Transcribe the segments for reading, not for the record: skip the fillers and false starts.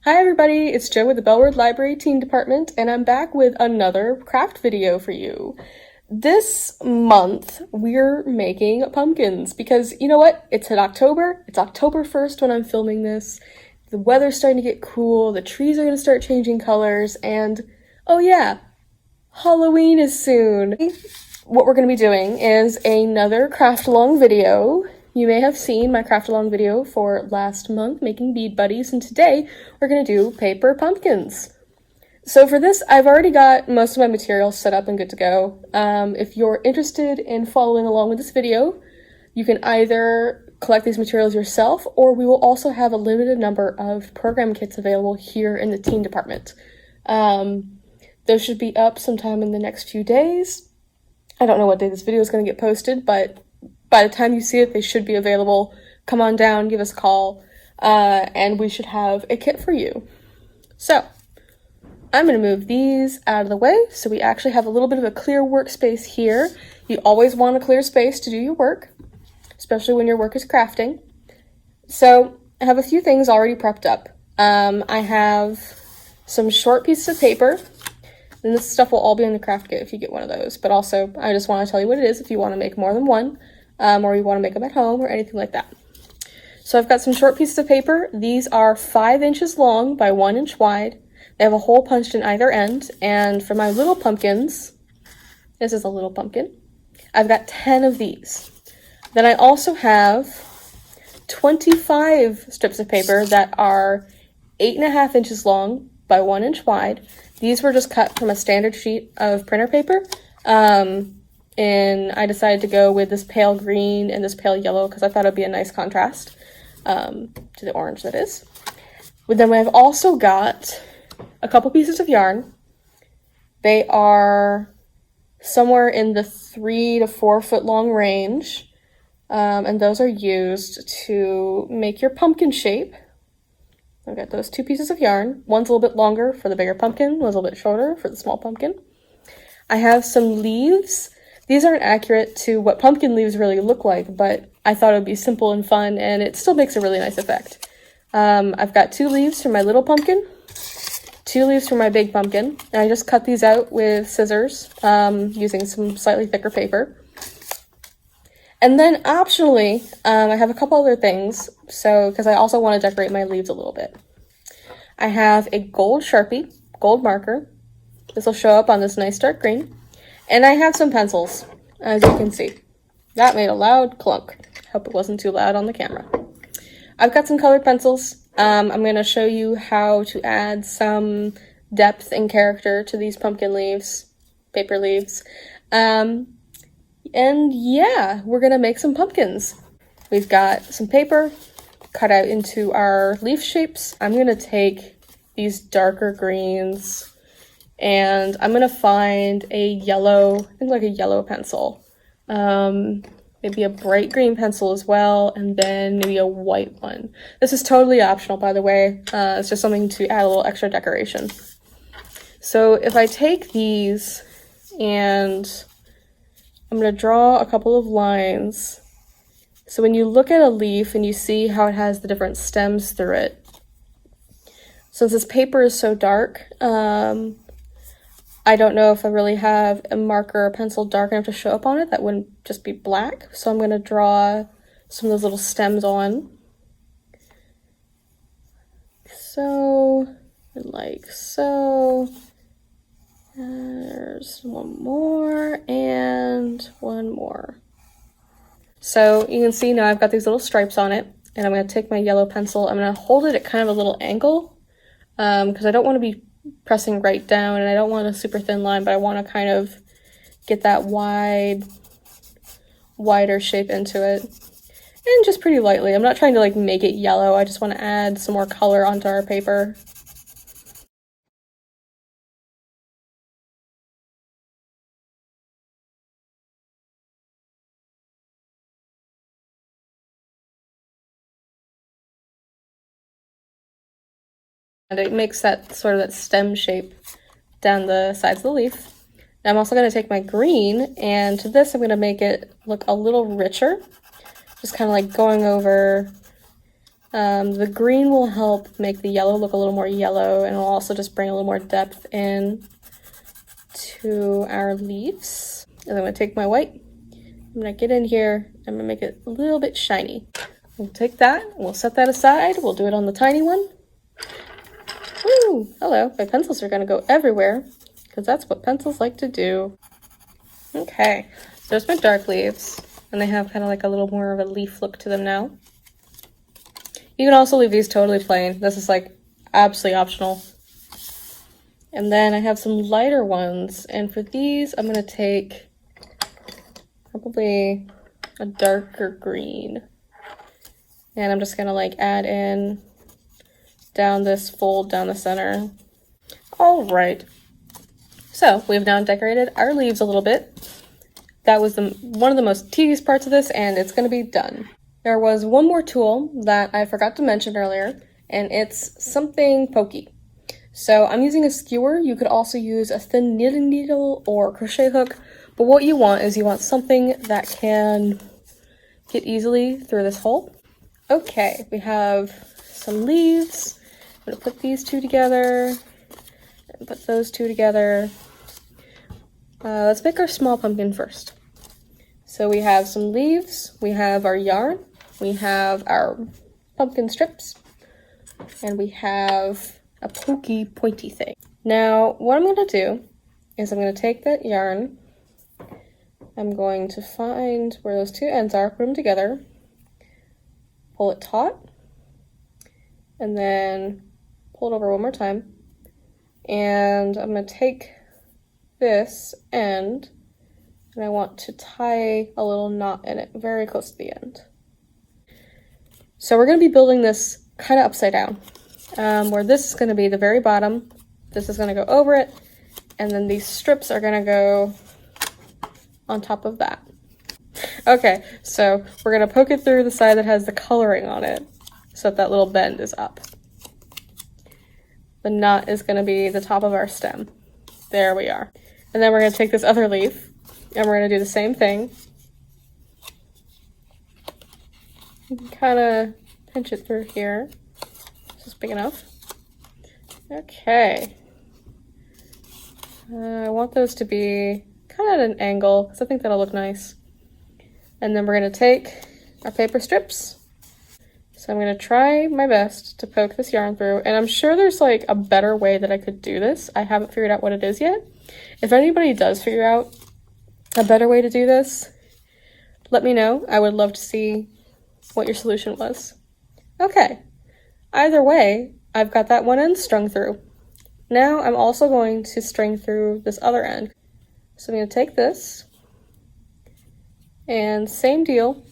Hi everybody, it's Jo with the Bellward Library Teen Department, and I'm back with another craft video for you. This month, we're making pumpkins because you know what? It's October 1st when I'm filming this. The weather's starting to get cool, the trees are going to start changing colors, and oh yeah, Halloween is soon. What we're going to be doing is another craft along video. You may have seen my craft along video for last month making bead buddies, and today we're going to do paper pumpkins. So for this, I've already got most of my materials set up and good to go. If you're interested in following along with this video, you can either collect these materials yourself, or we will also have a limited number of program kits available here in the teen department. Those should be up sometime in the next few days. I don't know what day this video is going to get posted, but by the time you see it, they should be available. Come on down, give us a call, and we should have a kit for you. So, I'm going to move these out of the way so we actually have a little bit of a clear workspace here. You always want a clear space to do your work, especially when your work is crafting. So, I have a few things already prepped up. I have some short pieces of paper. And this stuff will all be in the craft kit if you get one of those. But also, I just want to tell you what it is if you want to make more than one, or you want to make them at home or anything like that. So I've got some short pieces of paper. These are 5 inches long by 1 inch wide. They have a hole punched in either end. And for my little pumpkins, this is a little pumpkin, I've got 10 of these. Then I also have 25 strips of paper that are 8.5 inches long by 1 inch wide. These were just cut from a standard sheet of printer paper, and I decided to go with this pale green and this pale yellow because I thought it would be a nice contrast to the orange that is. But then I've also got a couple pieces of yarn. They are somewhere in the 3 to 4 foot long range, and those are used to make your pumpkin shape. I've got those 2 pieces of yarn. One's a little bit longer for the bigger pumpkin, one's a little bit shorter for the small pumpkin. I have some leaves. These aren't accurate to what pumpkin leaves really look like, but I thought it would be simple and fun, and it still makes a really nice effect. I've got 2 leaves for my little pumpkin, 2 leaves for my big pumpkin, and I just cut these out with scissors using some slightly thicker paper. And then optionally, I have a couple other things, because I also want to decorate my leaves a little bit. I have a gold Sharpie, gold marker. This will show up on this nice dark green. And I have some pencils, as you can see. That made a loud clunk. Hope it wasn't too loud on the camera. I've got some colored pencils. I'm going to show you how to add some depth and character to these pumpkin leaves, paper leaves. And yeah, we're gonna make some pumpkins. We've got some paper cut out into our leaf shapes. I'm gonna take these darker greens and I'm gonna find a yellow, I think like a yellow pencil. Maybe a bright green pencil as well, and then maybe a white one. This is totally optional, by the way. It's just something to add a little extra decoration. So if I take these and I'm going to draw a couple of lines. So when you look at a leaf and you see how it has the different stems through it, since this paper is so dark, I don't know if I really have a marker or pencil dark enough to show up on it. That wouldn't just be black. So I'm going to draw some of those little stems on. So, and like so. There's one more and one more. So you can see now I've got these little stripes on it, and I'm going to take my yellow pencil. I'm going to hold it at kind of a little angle because I don't want to be pressing right down, and I don't want a super thin line, but I want to kind of get that wider shape into it. And just pretty lightly. I'm not trying to like make it yellow. I just want to add some more color onto our paper. And it makes that sort of that stem shape down the sides of the leaf. Now I'm also going to take my green, and to this I'm going to make it look a little richer. Just kind of like going over The green will help make the yellow look a little more yellow, and it'll also just bring a little more depth in to our leaves. And I'm gonna take my white, I'm gonna get in here, I'm gonna make it a little bit shiny. We'll take that, we'll set that aside, we'll do it on the tiny one. Woo! Hello, my pencils are gonna go everywhere, because that's what pencils like to do. Okay, so there's my dark leaves, and they have kind of like a little more of a leaf look to them now. You can also leave these totally plain. This is like absolutely optional. And then I have some lighter ones, and for these I'm gonna take probably a darker green. And I'm just gonna like add in down this fold down the center. All right. So we've now decorated our leaves a little bit. That was one of the most tedious parts of this, and it's gonna be done. There was one more tool that I forgot to mention earlier, and it's something pokey. So I'm using a skewer. You could also use a thin knitting needle or crochet hook, but what you want is you want something that can get easily through this hole. Okay, we have some leaves. I'm gonna put these two together, and put those two together. Let's make our small pumpkin first. So we have some leaves, we have our yarn, we have our pumpkin strips, and we have a pokey pointy thing. Now, what I'm gonna do is I'm gonna take that yarn, I'm going to find where those two ends are, put them together, pull it taut, and then pull it over one more time. And I'm gonna take this end, and I want to tie a little knot in it very close to the end. So we're going to be building this kind of upside down, where this is going to be the very bottom, this is going to go over it, and then these strips are going to go on top of that. Okay, so we're going to poke it through the side that has the coloring on it, so that little bend is up. The knot is going to be the top of our stem. There we are. And then we're going to take this other leaf, and we're going to do the same thing. Kind of pinch it through here. This is big enough. Okay. I want those to be kind of at an angle, because I think that'll look nice. And then we're going to take our paper strips. So I'm going to try my best to poke this yarn through, and I'm sure there's like a better way that I could do this. I haven't figured out what it is yet. If anybody does figure out a better way to do this, let me know. I would love to see what your solution was. Okay, either way, I've got that one end strung through. Now I'm also going to string through this other end. So I'm going to take this, and same deal.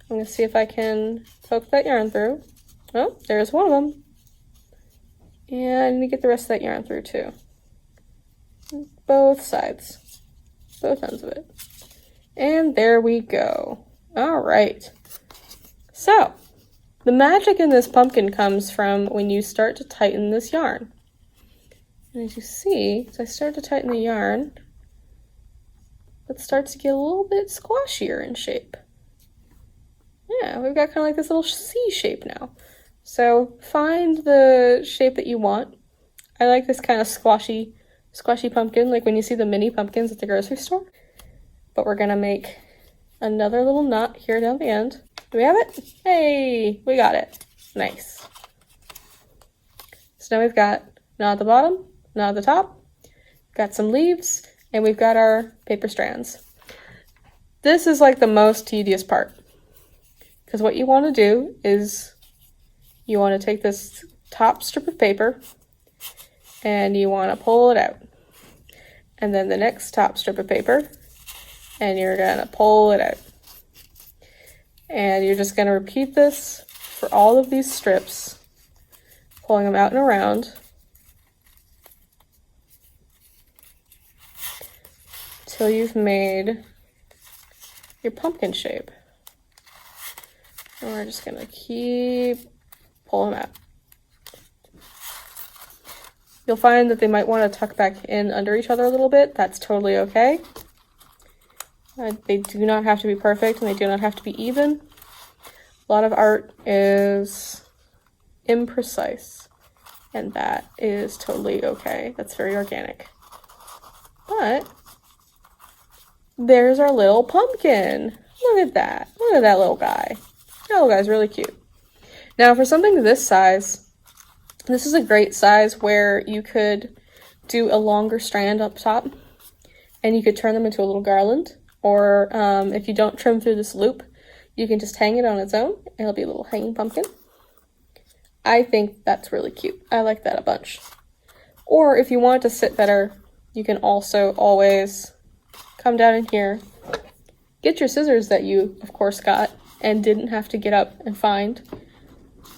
I'm going to see if I can poke that yarn through. Oh, there's one of them. And I need to get the rest of that yarn through too. Both sides. Both ends of it. And there we go. All right. So, the magic in this pumpkin comes from when you start to tighten this yarn. And as you see, as I start to tighten the yarn, it starts to get a little bit squashier in shape. Yeah, we've got kind of like this little C shape now. So find the shape that you want. I like this kind of squashy pumpkin, like when you see the mini pumpkins at the grocery store. But we're gonna make another little knot here down the end. Do we have it? Hey, we got it. Nice. So now we've got knot at the bottom, knot at the top, got some leaves, and we've got our paper strands. This is like the most tedious part. Because what you want to do is you want to take this top strip of paper and you want to pull it out. And then the next top strip of paper, and you're going to pull it out. And you're just going to repeat this for all of these strips, pulling them out and around till you've made your pumpkin shape. And we're just gonna keep pulling them out. You'll find that they might want to tuck back in under each other a little bit. That's totally okay. They do not have to be perfect, and they do not have to be even. A lot of art is imprecise, and that is totally okay. That's very organic. But there's our little pumpkin. Look at that. Look at that little guy. That little guy's really cute. Now for something this size, this is a great size where you could do a longer strand up top and you could turn them into a little garland. Or if you don't trim through this loop, you can just hang it on its own. It'll be a little hanging pumpkin. I think that's really cute. I like that a bunch. Or if you want it to sit better, you can also always come down in here, get your scissors that you, of course, got and didn't have to get up and find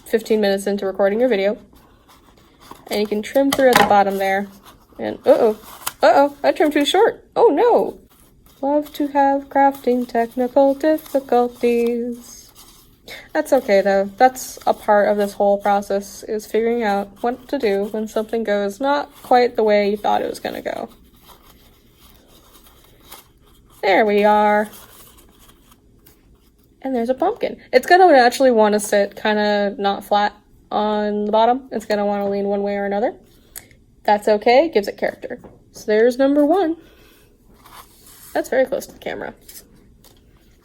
15 minutes into recording your video. And you can trim through at the bottom there. And I trimmed too short. Oh no! Love to have crafting technical difficulties. That's okay though. That's a part of this whole process, is figuring out what to do when something goes not quite the way you thought it was gonna go. There we are. And there's a pumpkin. It's gonna naturally want to sit kind of not flat on the bottom. It's gonna want to lean one way or another. That's okay, it gives it character. So there's number one. That's very close to the camera.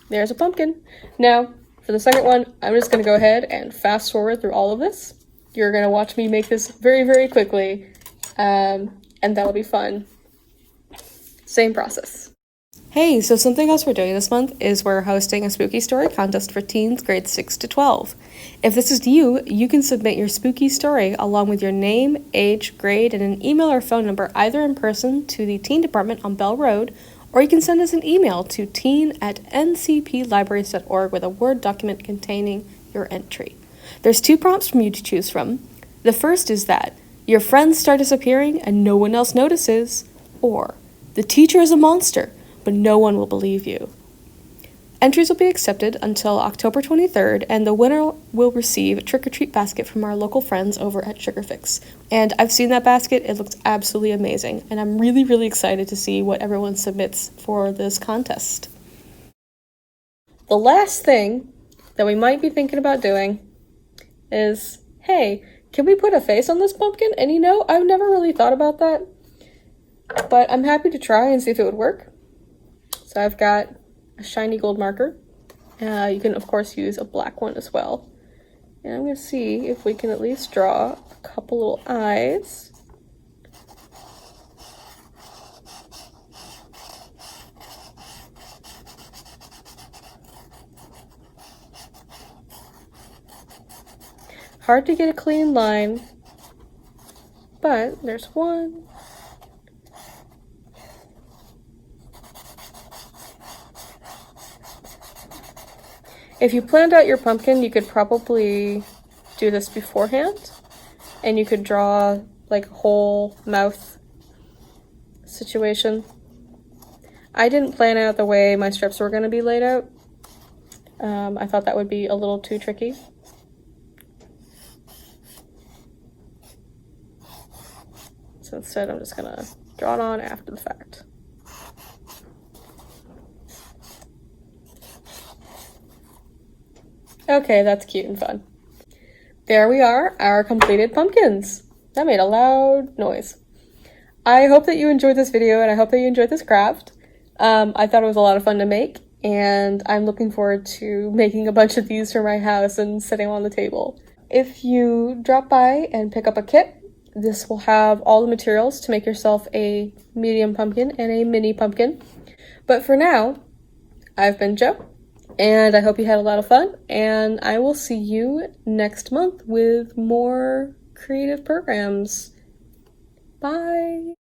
There's a pumpkin. Now, for the second one, I'm just gonna go ahead and fast forward through all of this. You're gonna watch me make this very, very quickly, and that'll be fun. Same process. Hey, so something else we're doing this month is we're hosting a spooky story contest for teens grades 6 to 12. If this is you, you can submit your spooky story along with your name, age, grade, and an email or phone number either in person to the teen department on Bell Road, or you can send us an email to teen@ncplibraries.org with a Word document containing your entry. There's 2 prompts for you to choose from. The first is that your friends start disappearing and no one else notices, or the teacher is a monster, but no one will believe you. Entries will be accepted until October 23rd, and the winner will receive a trick-or-treat basket from our local friends over at Sugar Fix. And I've seen that basket, it looks absolutely amazing, and I'm really, really excited to see what everyone submits for this contest. The last thing that we might be thinking about doing is, hey, can we put a face on this pumpkin? And you know, I've never really thought about that, but I'm happy to try and see if it would work. So I've got a shiny gold marker. You can, of course, use a black one as well. And I'm going to see if we can at least draw a couple little eyes. Hard to get a clean line, but there's one. If you planned out your pumpkin, you could probably do this beforehand, and you could draw like a whole mouth situation. I didn't plan out the way my strips were going to be laid out. I thought that would be a little too tricky. So instead, I'm just going to draw it on after the fact. Okay, that's cute and fun. There we are, our completed pumpkins. That made a loud noise. I hope that you enjoyed this video, and I hope that you enjoyed this craft. I thought it was a lot of fun to make, and I'm looking forward to making a bunch of these for my house and setting them on the table. If you drop by and pick up a kit, this will have all the materials to make yourself a medium pumpkin and a mini pumpkin. But for now, I've been Jo. And I hope you had a lot of fun, and I will see you next month with more creative programs. Bye!